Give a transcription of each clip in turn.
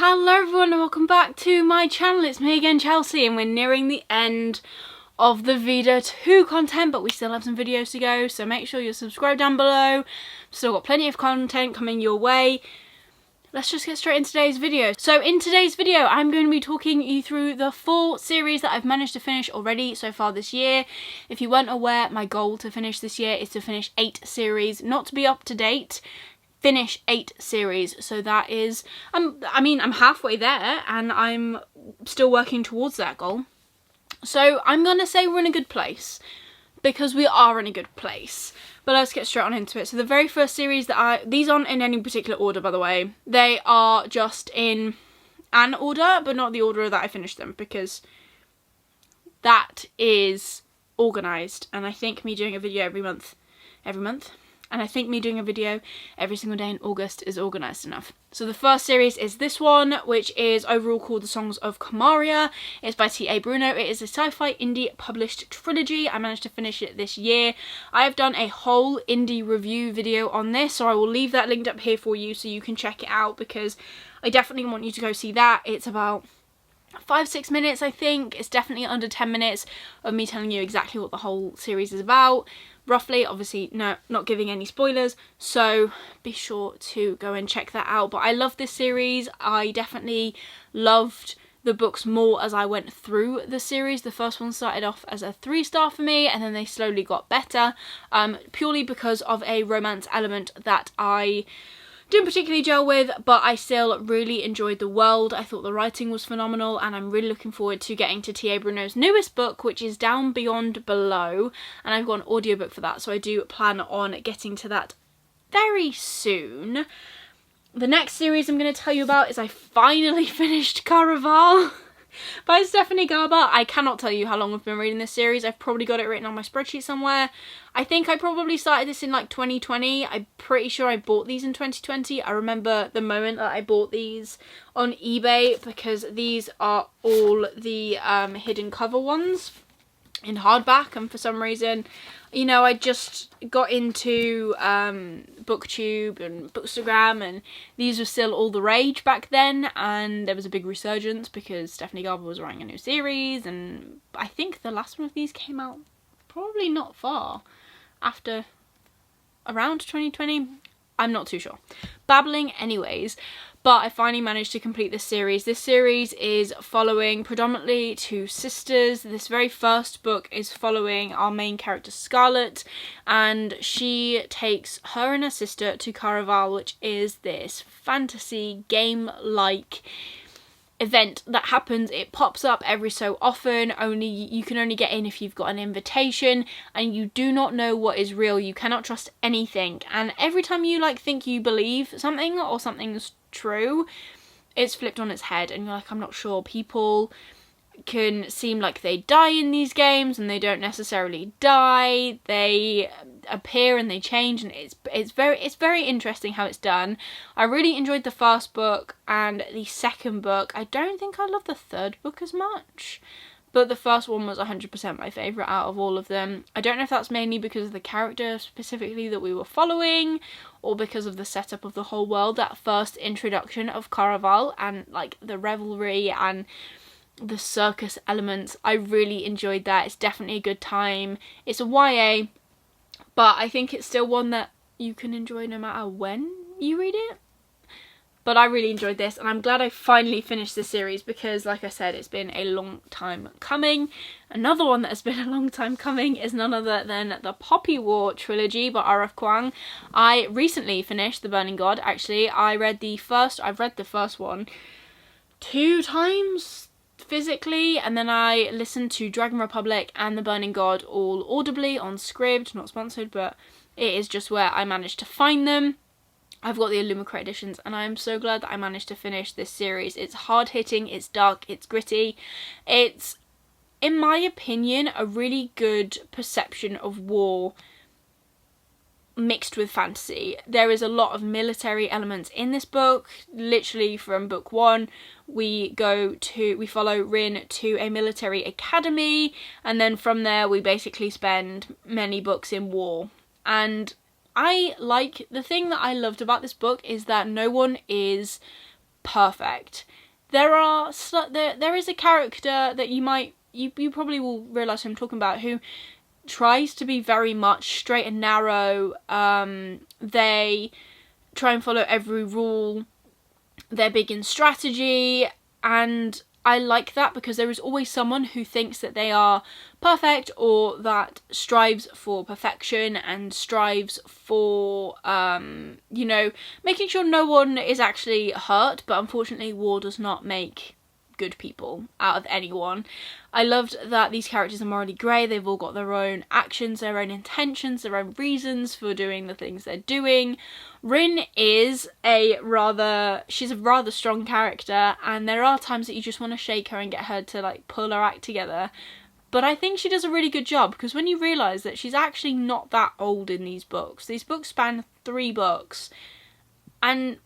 Hello everyone and welcome back to my channel. It's me again, Chelsea, and we're nearing the end of the Vida 2 content, but we still have some videos to go, so make sure you're subscribed down below. Still got plenty of content coming your way. Let's just get straight into today's video. So in today's video, I'm going to be talking you through the 4 series that I've managed to finish already so far this year. If you weren't aware, my goal to finish this year is to finish 8 series, not to be up to date. Finish 8 series, so that is, I'm halfway there and I'm still working towards that goal. So I'm gonna say we're in a good place, because we are in a good place. But let's get straight on into it. So the very first series that these aren't in any particular order, by the way. They are just in an order, but not the order that I finished them, because that is organised. And I think me doing a video every month, and I think me doing a video every single day in August is organised enough. So the first series is this one, which is overall called The Songs of Kamaria. It's by T.A. Bruno. It is a sci-fi indie published trilogy. I managed to finish it this year. I have done a whole indie review video on this, so I will leave that linked up here for you so you can check it out, because I definitely want you to go see that. It's about 5-6 minutes, I think. It's definitely under 10 minutes of me telling you exactly what the whole series is about. Roughly, obviously, no, not giving any spoilers, so be sure to go and check that out. But I love this series. I definitely loved the books more as I went through the series. The first one started off as a 3-star for me, and then they slowly got better, purely because of a romance element that I didn't particularly gel with, but I still really enjoyed the world. I thought the writing was phenomenal, and I'm really looking forward to getting to T.A. Bruno's newest book, which is Down Beyond Below, and I've got an audiobook for that, so I do plan on getting to that very soon. The next series I'm going to tell you about is I finally finished Caraval by Stephanie Garber. I cannot tell you how long I've been reading this series. I've probably got it written on my spreadsheet somewhere. I think I probably started this in like 2020. I'm pretty sure I bought these in 2020. I remember the moment that I bought these on eBay, because these are all the hidden cover ones in hardback, and for some reason, you know, I just got into BookTube and Bookstagram, and these were still all the rage back then, and there was a big resurgence because Stephanie Garber was writing a new series, and I think the last one of these came out probably not far after, around 2020. I'm not too sure. Babbling anyways. But I finally managed to complete this series. This series is following predominantly 2 sisters. This very first book is following our main character Scarlett, and she takes her and her sister to Caraval, which is this fantasy game-like event that happens. It pops up every so often. You can only get in if you've got an invitation, and you do not know what is real. You cannot trust anything, and every time you think you believe something or something's true, it's flipped on its head, and you're like, I'm not sure. People can seem like they die in these games, and they don't necessarily die. They appear and they change, and it's very interesting how it's done. I really enjoyed the first book and the second book. I don't think I love the third book as much, but the first one was 100% my favourite out of all of them. I don't know if that's mainly because of the character specifically that we were following, or because of the setup of the whole world. That first introduction of Caraval and like the revelry and the circus elements, I really enjoyed that. It's definitely a good time. It's a YA, but I think it's still one that you can enjoy no matter when you read it. But I really enjoyed this, and I'm glad I finally finished this series, because like I said, it's been a long time coming. Another one that has been a long time coming is none other than the Poppy War trilogy by R.F. Kuang. I recently finished The Burning God, actually. I've read the first one 2 times physically, and then I listened to Dragon Republic and The Burning God all audibly on Scribd, not sponsored, but it is just where I managed to find them. I've got the Illumicrate editions, and I'm so glad that I managed to finish this series. It's hard-hitting, it's dark, it's gritty. It's, in my opinion, a really good perception of war mixed with fantasy. There is a lot of military elements in this book. Literally from book 1, we follow Rin to a military academy, and then from there we basically spend many books in war. And the thing that I loved about this book is that no one is perfect. There is a character that you probably will realise who I'm talking about, who tries to be very much straight and narrow. They try and follow every rule. They're big in strategy, and I like that because there is always someone who thinks that they are perfect, or that strives for perfection and strives for, you know, making sure no one is actually hurt. But unfortunately, war does not make good people out of anyone. I loved that these characters are morally grey. They've all got their own actions, their own intentions, their own reasons for doing the things they're doing. Rin is she's a rather strong character, and there are times that you just want to shake her and get her to like pull her act together. But I think she does a really good job, because when you realise that she's actually not that old in these books span 3 books, and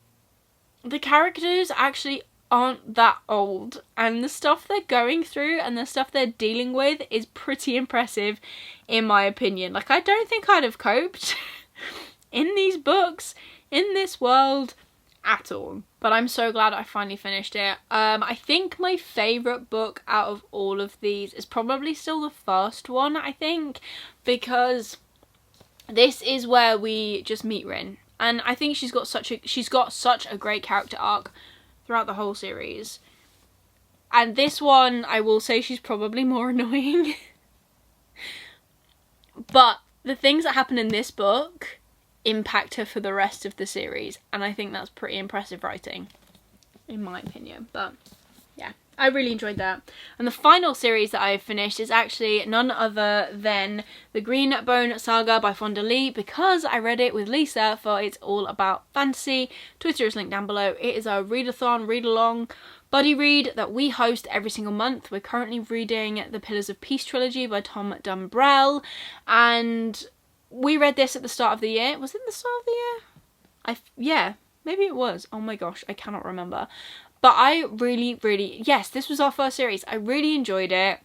the characters actually aren't that old, and the stuff they're going through and the stuff they're dealing with is pretty impressive in my opinion. Like, I don't think I'd have coped in these books, in this world, at all. But I'm so glad I finally finished it. I think my favourite book out of all of these is probably still the first one, I think, because this is where we just meet Rin, and I think she's got such a great character arc throughout the whole series. And this one, I will say, she's probably more annoying. But the things that happen in this book impact her for the rest of the series, and I think that's pretty impressive writing, in my opinion. But yeah, I really enjoyed that. And the final series that I've finished is actually none other than the Green Bone Saga by Fonda Lee, because I read it with Lisa for It's All About Fantasy. Twitter is linked down below. It is a readathon, read-along, buddy read that we host every single month. We're currently reading the Pillars of Peace trilogy by Tom Dumbrell, and we read this at the start of the year. Was it the start of the year? Yeah, maybe it was. Oh my gosh, I cannot remember. But I really, yes, this was our first series. I really enjoyed it.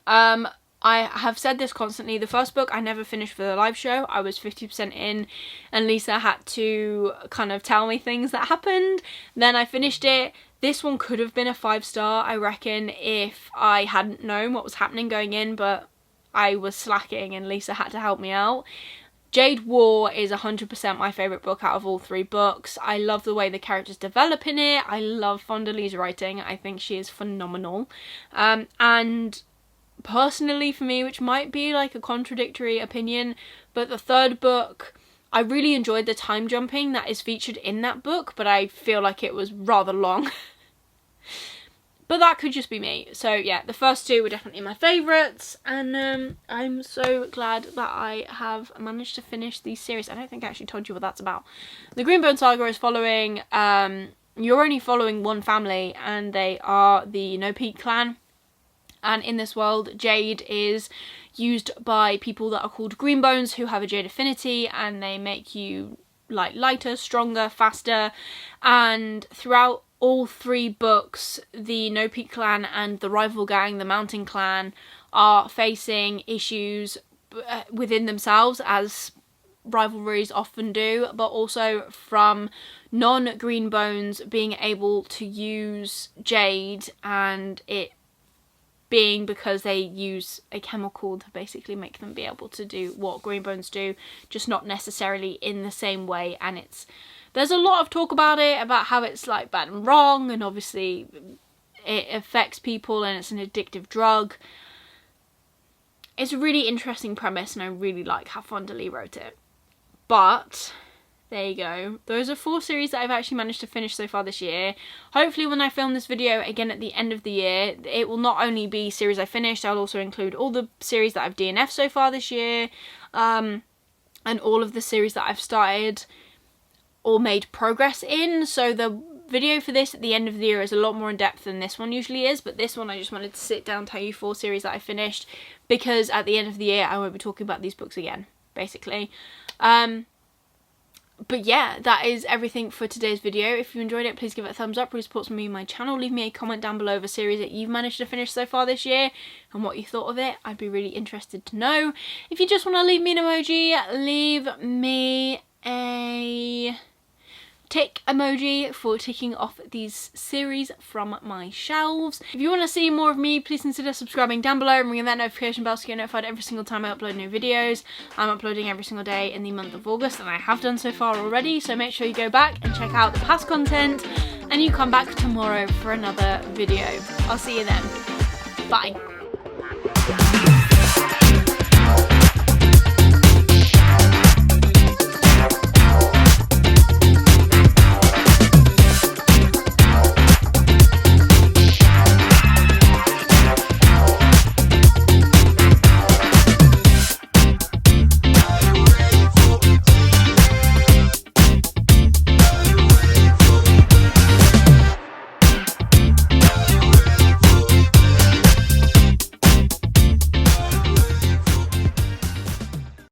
I have said this constantly. The first book I never finished for the live show. I was 50% in, and Lisa had to kind of tell me things that happened. Then I finished it. This one could have been a 5-star, I reckon, if I hadn't known what was happening going in, but I was slacking and Lisa had to help me out. Jade War is 100% my favourite book out of all 3 books. I love the way the characters develop in it. I love Fonda Lee's writing. I think she is phenomenal. And personally for me, which might be like a contradictory opinion, but the 3rd book, I really enjoyed the time jumping that is featured in that book, but I feel like it was rather long. But that could just be me. So yeah, the first 2 were definitely my favourites, and I'm so glad that I have managed to finish these series. I don't think I actually told you what that's about. The Greenbone Saga is following, you're only following one family, and they are the No Peak clan. And in this world, Jade is used by people that are called Greenbones, who have a Jade affinity, and they make you like lighter, stronger, faster. And throughout all 3 books, the No Peak clan and the rival gang, the Mountain clan, are facing issues within themselves, as rivalries often do, but also from non-Greenbones being able to use Jade, and it being because they use a chemical to basically make them be able to do what Greenbones do, just not necessarily in the same way. And there's a lot of talk about it, about how it's like bad and wrong, and obviously it affects people and it's an addictive drug. It's a really interesting premise, and I really like how Fonda Lee wrote it. But there you go. Those are 4 series that I've actually managed to finish so far this year. Hopefully when I film this video again at the end of the year, it will not only be series I finished, I'll also include all the series that I've DNF'd so far this year, and all of the series that I've started or made progress in. So the video for this at the end of the year is a lot more in depth than this one usually is, but this one I just wanted to sit down and tell you 4 series that I finished, because at the end of the year I won't be talking about these books again, basically. But yeah, that is everything for today's video. If you enjoyed it, please give it a thumbs up, really supports me and my channel. Leave me a comment down below of a series that you've managed to finish so far this year and what you thought of it. I'd be really interested to know. If you just want to leave me an emoji, leave me a tick emoji for ticking off these series from my shelves. If you want to see more of me, please consider subscribing down below and ringing that notification bell to get notified every single time I upload new videos. I'm uploading every single day in the month of August, and I have done so far already, so make sure you go back and check out the past content, and you come back tomorrow for another video. I'll see you then. Bye.